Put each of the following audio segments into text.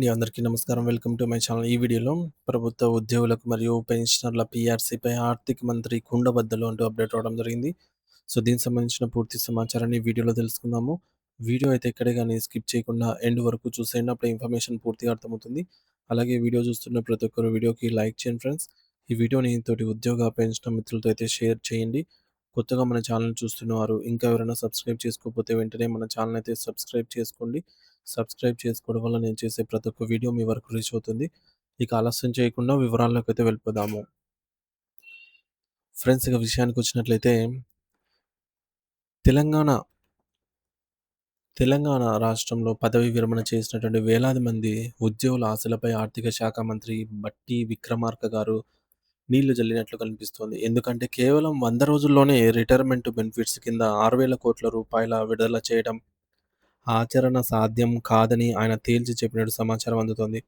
అండి. అందరికీ నమస్కారం. Welcome to my channel. ఈ వీడియోలో ప్రభుత్వ ఉద్యోగులకు మరియు పెన్షనర్ల పీఆర్సీపై ఆర్థిక మంత్రి కుండబద్దలు అంటూ అప్డేట్ అవ్వడం జరిగింది. సో, దీనికి సంబంధించిన పూర్తి సమాచారాన్ని ఈ వీడియోలో తెలుసుకుందాము. వీడియో అయితే ఎక్కడే గాని స్కిప్ చేయకుండా ఎండ్ వరకు చూసేయండి. అప్పుడే ఇన్ఫర్మేషన్ పూర్తిగా అర్థమవుతుంది. అలాగే వీడియో చూస్తున్న ప్రతి ఒక్కరు వీడియోకి లైక్ చేయండి ఫ్రెండ్స్. ఈ వీడియోని తోటి ఉద్యోగ, పెన్షనర్ మిత్రులతో అయితే షేర్ చేయండి. కొత్తగా మన ఛానెల్‌ని చూస్తున్నవారు ఇంకా ఎవరైనా సబ్స్క్రైబ్ చేసుకోకపోతే వెంటనే మన ఛానెల్ అయితే సబ్స్క్రైబ్ చేసుకోండి. సబ్స్క్రైబ్ చేసుకోవడం వల్ల నేను చేసే ప్రతి ఒక్క వీడియో మీ వరకు రీచ్ అవుతుంది. ఇక ఆలస్యం చేయకుండా వివరాల్లోకైతే వెళ్ళిపోదాము. ఫ్రెండ్స్ ఇక విషయానికొచ్చినట్లయితే తెలంగాణ తెలంగాణ రాష్ట్రంలో పదవీ విరమణ చేసినటువంటి వేలాది మంది ఉద్యోగుల ఆశలపై ఆర్థిక శాఖ మంత్రి బట్టి విక్రమార్క గారు నీళ్లు జల్లినట్లు కనిపిస్తోంది. ఎందుకంటే కేవలం 100 రోజుల్లోనే రిటైర్మెంట్ బెనిఫిట్స్ కింద 6,000,00,00,000 విడుదల చేయడం ఆచరణ సాధ్యం కాదని ఆయన తేల్చి చెప్పినట్టు సమాచారం అందుతోంది.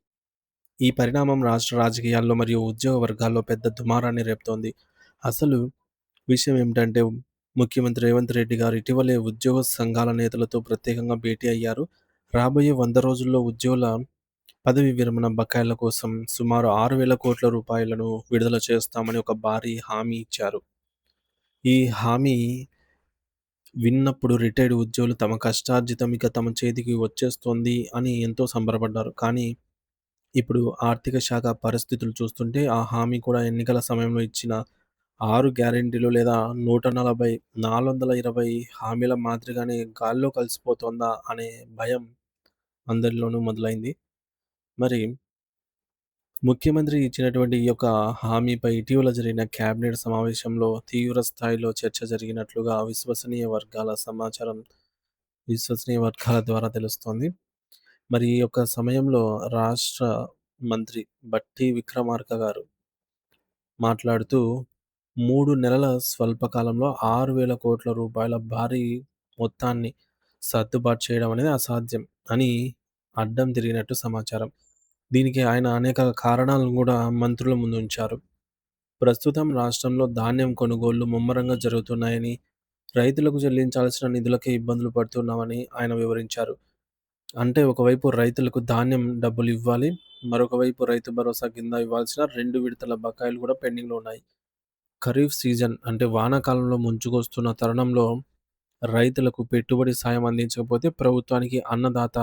ఈ పరిణామం రాష్ట్ర రాజకీయాల్లో మరియు ఉద్యోగ వర్గాల్లో పెద్ద దుమారాన్ని రేపుతోంది. అసలు విషయం ఏమిటంటే ముఖ్యమంత్రి రేవంత్ రెడ్డి గారు ఇటీవలే ఉద్యోగ సంఘాల నేతలతో ప్రత్యేకంగా భేటీ అయ్యారు. రాబోయే 100 రోజుల్లో ఉద్యోగుల పదవీ విరమణ బకాయిల కోసం సుమారు 6,000,00,00,000 విడుదల చేస్తామని ఒక భారీ హామీ ఇచ్చారు. ఈ హామీ విన్నప్పుడు రిటైర్డ్ ఉద్యోగులు తమ కష్టార్జితం ఇక తమ చేతికి వచ్చేస్తోంది అని ఎంతో సంబరపడ్డారు. కానీ ఇప్పుడు ఆర్థిక శాఖ పరిస్థితులు చూస్తుంటే ఆ హామీ కూడా ఎన్నికల సమయంలో ఇచ్చిన 6 గ్యారంటీలు లేదా 140, 420 హామీల మాదిరిగానే గాల్లో కలిసిపోతోందా అనే భయం అందరిలోనూ మొదలైంది. మరి ముఖ్యమంత్రి ఇచ్చినటువంటి ఈ యొక్క హామీపై ఇటీవల జరిగిన కేబినెట్ సమావేశంలో తీవ్ర స్థాయిలో చర్చ జరిగినట్లుగా విశ్వసనీయ వర్గాల ద్వారా తెలుస్తోంది. మరి ఈ యొక్క సమయంలో రాష్ట్ర మంత్రి బట్టి విక్రమార్క గారు మాట్లాడుతూ 3 నెలల స్వల్ప కాలంలో 6,000,00,00,000 భారీ మొత్తాన్ని సర్దుబాటు చేయడం అనేది అసాధ్యం అని అడ్డం తిరిగినట్టు సమాచారం. దీనికి ఆయన అనేక కారణాలను గూడా మంత్రుల ముందుంచారు. ప్రస్తుతం రాష్ట్రంలో ధాన్యం కొనుగోళ్లు ముమ్మరంగా జరుగుతున్నాయని, రైతులకు చెల్లించాల్సిన నిధులకే ఇబ్బందులు పడుతున్నామని ఆయన వివరించారు. అంటే ఒకవైపు రైతులకు ధాన్యం డబ్బులు ఇవ్వాలి. మరొక వైపు రైతు భరోసా కింద ఇవ్వాల్సిన 2 విడతల బకాయిలు కూడా పెండింగ్‌లో ఉన్నాయి. ఖరీఫ్ సీజన్ అంటే వానాకాలంలో ముంచుకొస్తున్న తరుణంలో రైతులకు పెట్టుబడి సాయం అందించకపోతే ప్రభుత్వానికి అన్నదాత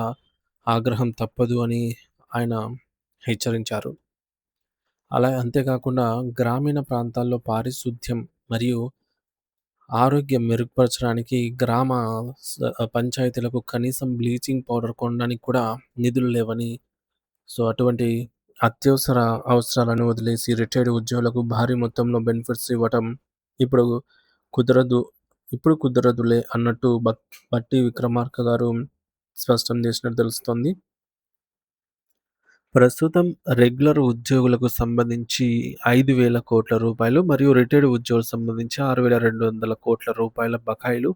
ఆగ్రహం తప్పదు అని ఆయన హెచ్చరించారు. అంతేకాకుండా గ్రామీణ ప్రాంతాల్లో పారిశుద్ధ్యం మరియు ఆరోగ్యం మెరుగుపరచడానికి పంచాయతీలకు కనీసం బ్లీచింగ్ పౌడర్ కొనడానికి కూడా నిధులు లేవని, సో అటువంటి అత్యవసర అవసరాలను వదిలేసి రిటైర్డ్ ఉద్యోగులకు భారీ మొత్తంలో బెనిఫిట్స్ ఇవ్వటం ఇప్పుడు కుదరదు కుదరదులే అన్నట్టు బట్టి విక్రమార్క గారు స్పష్టం చేసినట్టు తెలుస్తోంది. ప్రస్తుతం రెగ్యులర్ ఉద్యోగులకు సంబంధించి రూ. 5,000,00,00,000 మరియు రిటైర్డ్ ఉద్యోగులకు సంబంధించి రూ. 6,200,00,00,000 బకాయిలు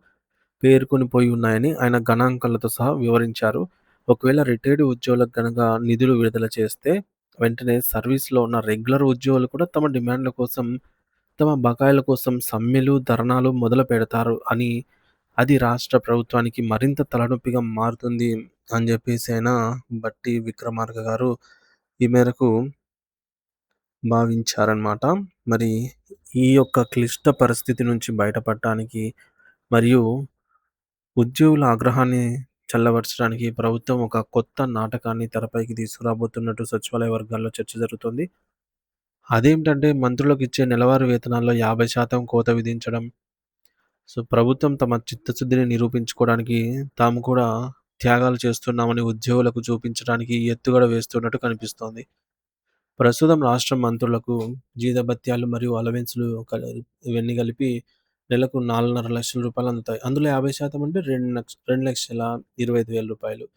పేరుకొనిపోయి ఉన్నాయని ఆయన గణాంకాలతో సహా వివరించారు. ఒకవేళ రిటైర్డ్ ఉద్యోగులకు గనక నిధులు విడుదల చేస్తే వెంటనే సర్వీస్‌లో ఉన్న రెగ్యులర్ ఉద్యోగులు కూడా తమ డిమాండ్ల కోసం, తమ బకాయిల కోసం సమ్మెలు, ధర్నాలు మొదలుపెడతారు అని, అది రాష్ట్ర ప్రభుత్వానికి మరింత తలనొప్పిగా మారుతుంది అని జెప్పేసి ఆయన బట్టి విక్రమార్క గారు ఈ మేరకు భావించారనమాట. మరి ఈ యొక్క క్లిష్ట పరిస్థితి నుంచి బయటపడటానికి మరియు ఉద్యోగుల ఆగ్రహాన్ని చల్లబరచడానికి ప్రభుత్వం ఒక కొత్త నాటకాన్ని తెరపైకి తీసుకురాబోతున్నట్టు సచివాలయ వర్గాల్లో చర్చ జరుగుతుంది. అదేంటంటే మంత్రులకు ఇచ్చే నెలవారీ వేతనాల్లో 50% కోత విధించడం. సో, ప్రభుత్వం తమ చిత్తశుద్ధిని నిరూపించుకోవడానికి తాము కూడా త్యాగాలు చేస్తున్నామని ఉద్యోగులకు చూపించడానికి ఎత్తుగడ వేస్తున్నట్టు కనిపిస్తోంది. ప్రస్తుతం రాష్ట్ర మంత్రులకు జీతభత్యాలు మరియు అలవెన్స్‌లు ఇవన్నీ కలిపి నెలకు రూ. 4,50,000 అందుతాయి. అందులో 50% అంటే రూ. 2,25,000.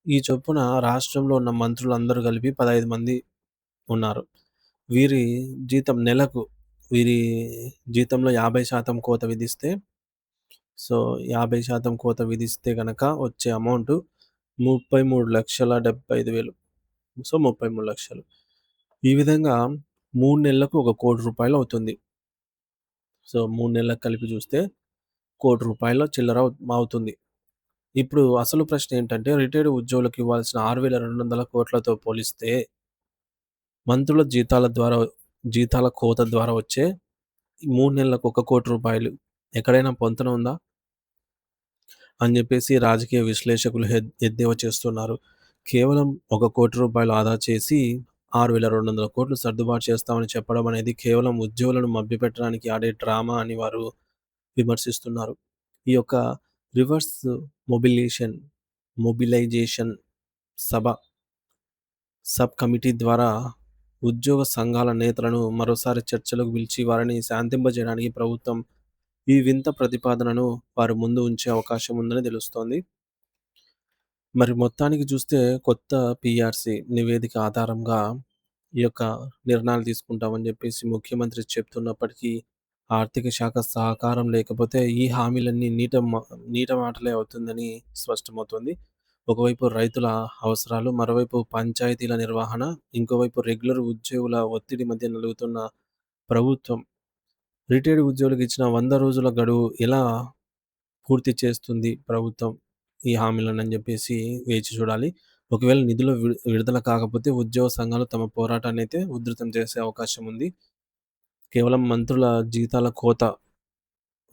ఈ చొప్పున రాష్ట్రంలో ఉన్న మంత్రులందరూ కలిపి 15 మంది ఉన్నారు. వీరి జీతం నెలకు వీరి జీతంలో 50% కోత విధిస్తే, సో, 50% కోత విధిస్తే గనక వచ్చే అమౌంటు 33,75,000. సో, 33,00,000. ఈ విధంగా 3 నెలలకు ఒక రూ. 1,00,00,000 అవుతుంది. సో, 3 నెలలకు కలిపి చూస్తే రూ. 1,00,00,000 చిల్లర అవుతుంది. ఇప్పుడు అసలు ప్రశ్న ఏంటంటే రిటైర్డ్ ఉద్యోగులకు ఇవ్వాల్సిన 6,200,00,00,000తో పోలిస్తే మంత్రుల జీతాల కోత ద్వారా వచ్చే 3 నెలలకు ఒక రూ. 1,00,00,000 ఎక్కడైనా పొంతన ఉందా? అని జెప్పేసి రాజకీయ విశ్లేషకులు ఎద్దేవా చేస్తున్నారు. కేవలం ఒక రూ. 1,00,00,000 ఆదా చేసి 6,200,00,00,000 సర్దుబాటు చేస్తామని చెప్పడం అనేది కేవలం ఉద్యోగులను మభ్యపెట్టడానికి ఆడే డ్రామా అని వారు విమర్శిస్తున్నారు. ఈ యొక్క రివర్స్ మొబిలేషన్ మొబిలైజేషన్ సభ సబ్ కమిటీ ద్వారా ఉద్యోగ సంఘాల నేతలను మరోసారి చర్చలకు పిలిచి వారిని శాంతింపజేయడానికి ప్రభుత్వం ఈ వింత ప్రతిపాదనను వారి ముందు ఉంచే అవకాశం ఉందని తెలుస్తోంది. మరి మొత్తానికి చూస్తే కొత్త పీఆర్‌సీ నివేదిక ఆధారంగా ఈ యొక్క నిర్ణయాలు తీసుకుంటామని జెప్పేసి ముఖ్యమంత్రి చెప్తున్నప్పటికీ, ఆర్థిక శాఖ సహకారం లేకపోతే ఈ హామీలన్నీ నీట మాటలే అవుతుందని స్పష్టమవుతోంది. ఒకవైపు రైతుల అవసరాలు, మరోవైపు పంచాయతీల నిర్వహణ, ఇంకోవైపు రెగ్యులర్ ఉద్యోగుల ఒత్తిడి మధ్య నలుగుతున్న ప్రభుత్వం రిటైర్డ్ ఉద్యోగులకు ఇచ్చిన 100 రోజుల గడువు ఎలా పూర్తి చేస్తుంది ప్రభుత్వం ఈ హామీలనని జెప్పేసి వేచి చూడాలి. ఒకవేళ నిధులు విడుదల కాకపోతే ఉద్యోగ సంఘాలు తమ పోరాటాన్నయితే ఉధృతం చేసే అవకాశం ఉంది. కేవలం మంత్రుల జీతాల కోత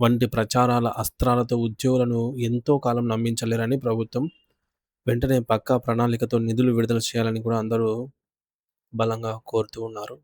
వంటి ప్రచారాల అస్త్రాలతో ఉద్యోగులను ఎంతో కాలం నమ్మించలేరని ప్రభుత్వం వెంటనే పక్కా ప్రణాళికతో నిధులు విడుదల చేయాలని కూడా అందరూ బలంగా కోరుతూ ఉన్నారు.